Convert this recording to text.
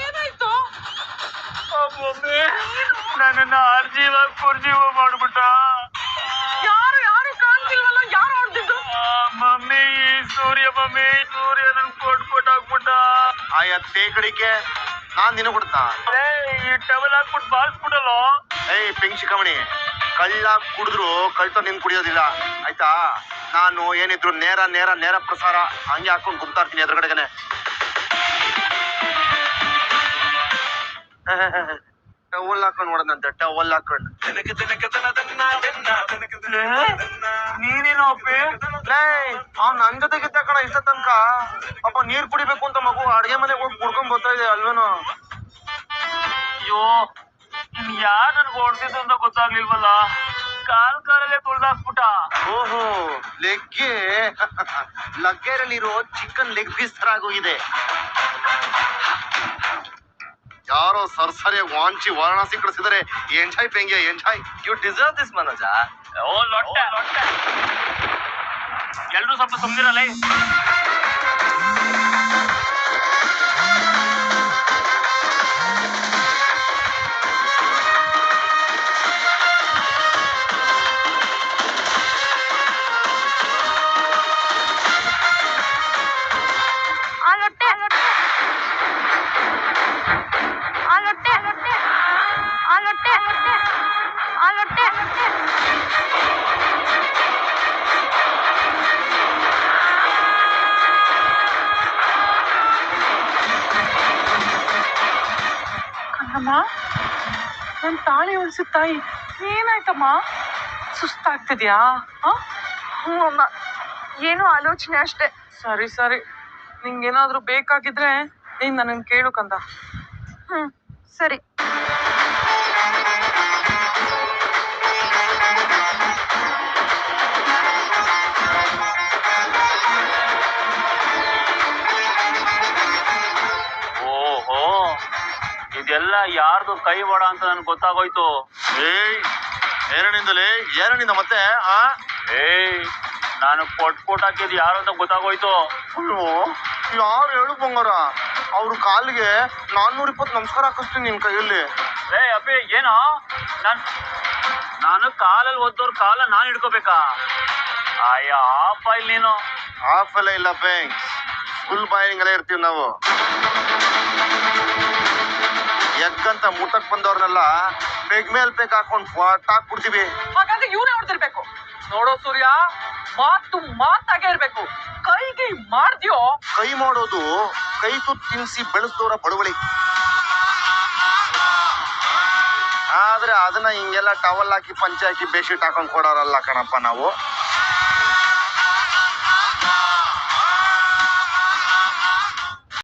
ಏನಾಯ್ತು? ನನ್ನನ್ನ ಆರ್ಜೀವ ಕುರ್ಜೀವ ಮಾಡ್ಬಿಟ್ಟ. ಯಾರು ಯಾರು ಕಾಣ್ತಿಲ್ವಲ್ಲ, ಯಾರು ಹೊಡೆದಿದ್ದು? ಮಮ್ಮಿ ಸೂರ್ಯ ನನ್ ಕೊಟ್ಟಾಕ್ಬಿಟ್ಟ. ಆಯಾ ತೇಕಡಿಕೆ ನಾನ್ ನಿನ್ನ ಕೊಡ್ತಾ ಈ ಟವಲ್ ಹಾಕ್ಬಿಟ್ಟು ಬಾಳ್ಸ್ಬಿಡಲ್ಲ. ಏಯ್ ಪಿಂಚಿಕಮಣಿ, ಕಳ್ಳ ಕುಡಿದ್ರು ಕಳ್ತ ನಿನ್ ಕುಡಿಯೋದಿಲ್ಲ ಆಯ್ತಾ. ನಾನು ಏನಿದ್ರು ನೇರ ನೇರ ನೇರ ಪ್ರಸಾರ ಹಂಗೆ ಹಾಕೊಂಡು ಗುಮ್ತಾ ಇರ್ತೀನಿ ಎದುರುಗಡೆಗನೆ. ಟವಲ್ ಹಾಕೊಂಡು ನೋಡೋದಂತೆ, ಟವಲ್ ಹಾಕೊಂಡು. ನೀನೇನು ಅಪ್ಪಿ? ಅವ್ನ್ ನನ್ ಜೊತೆಗಿದ್ದ ಕಣ ಇಷ್ಟ ತನಕ. ಅಪ್ಪ ನೀರ್ ಕುಡಿಬೇಕು ಅಂತ ಮಗು ಅಡ್ಗೆ ಮನೆಗೆ ಹೋಗಿ ಕುಡ್ಕೊಂಡ್ ಬರ್ತಾ ಇದೆ ಅಲ್ವೇನೋ. ಅಯ್ಯೋ, ಇನ್ ಯಾರ್ ನನ್ಗೆ ಹೊಡ್ದಿದ್ದು ಅಂತ ಗೊತ್ತಾಗ್ಲಿಲ್ವಲ್ಲ. ಕಾಲಲ್ಲೇ ತುಳ್ದಾಕ್ಬಿಟ್ಟ. ಓಹೋ, ಲಗ್ಗೆರಲ್ಲಿರೋ ಚಿಕನ್ ಲೆಗ್ ಪೀಸ್ ತರ ಆಗೋಗಿದೆ. ಯಾರೋ ಸರ್ಸರಿಯಾಗಿ ವಾಂಚಿ ವಾರಣಾಸಿ ಕಳಿಸಿದರೆ ಎಂಜಾಯ್ ಪೆಂಗೆ enjoy. You deserve this Manoja. ಓ ಲೊಟ್ಟೆ ಎಲ್ರು ಸ್ವಲ್ಪ ಸುಮ್ನಿರಲ್ಲ. ಕಣ್ಣಮ್ಮ, ನನ್ ತಾಳಿ ಉಳಿಸಿದ ತಾಯಿ, ಏನಾಯ್ತಮ್ಮ? ಸುಸ್ತಾಗ್ತಿದ್ಯಾ? ಹ್ಞೂ ಅಮ್ಮ, ಏನೋ ಆಲೋಚನೆ ಅಷ್ಟೇ. ಸರಿ ಸರಿ, ನಿಂಗೇನಾದ್ರೂ ಬೇಕಾಗಿದ್ರೆ ನೀನ್ ನನ್ನ ಕೇಳು ಕಂದ. ಸರಿ. ಓಹೋ, ಇದೆಲ್ಲ ಯಾರ್ದು ಕೈ ಒಡ ಅಂತ ನನ್ಗೆ ಗೊತ್ತಾಗೋಯ್ತು. ಏರಣಿಂದ ಮತ್ತೆ ನಾನು ಪೊಟ್ ಹಾಕಿದ್ ಯಾರು ಅಂತ ಗೊತ್ತಾಗೋಯ್ತು. ಯಾರು ಹೇಳು ಬಂಗಾರ, ಅವ್ರ ಕಾಲಿಗೆ 420 ನಮಸ್ಕಾರ ಹಾಕಿಸ್ತೀನಿ ನಿನ್ ಕೈಯಲ್ಲಿ. ಅಪ್ಪಿ ಏನೋ, ನಾನು ಕಾಲಲ್ಲಿ ಒದ್ದವ್ರ ಕಾಲ ನಾನು ಹಿಡ್ಕೋಬೇಕಾ? ಅಯ್ಯ ಆಫ್ ಆಯಿಲ್ ನೀನು. ಆಫ್ ಎಲ್ಲ ಇಲ್ಲ ಪೇಂಗ್, ಫುಲ್ ಬಾಯಿಂಗ್ ಎಲ್ಲ ಇರ್ತೀವಿ ನಾವು. ಎಕ್ಕಂತ ಮುಟ್ಟಕ್ ಬಂದವ್ರನ್ನೆಲ್ಲ ಪೆಗ್ ಮೇಲ್ ಪೆಗ್ ಹಾಕೊಂಡು ಫಾಟಾಕ್ ಬಿಡ್ತೀವಿ. ಹಾಗಾದ್ರೆ ಇವ್ನೇ ಹೊಡ್ದಿರ್ಬೇಕು. ನೋಡೋ ಸೂರ್ಯ, ಮಾತು ಮಾತಾಗೆ ಇರ್ಬೇಕು. ಕೈಗೆ ಮಾಡ್ದ್ಯೋ? ಕೈ ಮಾಡೋದು ಕೈ ತುತ್ತು ತಿನ್ಸಿ ಬೆಳೆಸ್ದವ್ರ ಬಡವಳಿ. ಆದ್ರೆ ಅದನ್ನ ಹಿಂಗೆಲ್ಲ ಟವಲ್ ಹಾಕಿ ಪಂಚೆ ಹಾಕಿ ಬೆಡ್ಶೀಟ್ ಹಾಕೊಂಡ್ ಕೊಡೋರಲ್ಲ ಕಣಪ್ಪ ನಾವು.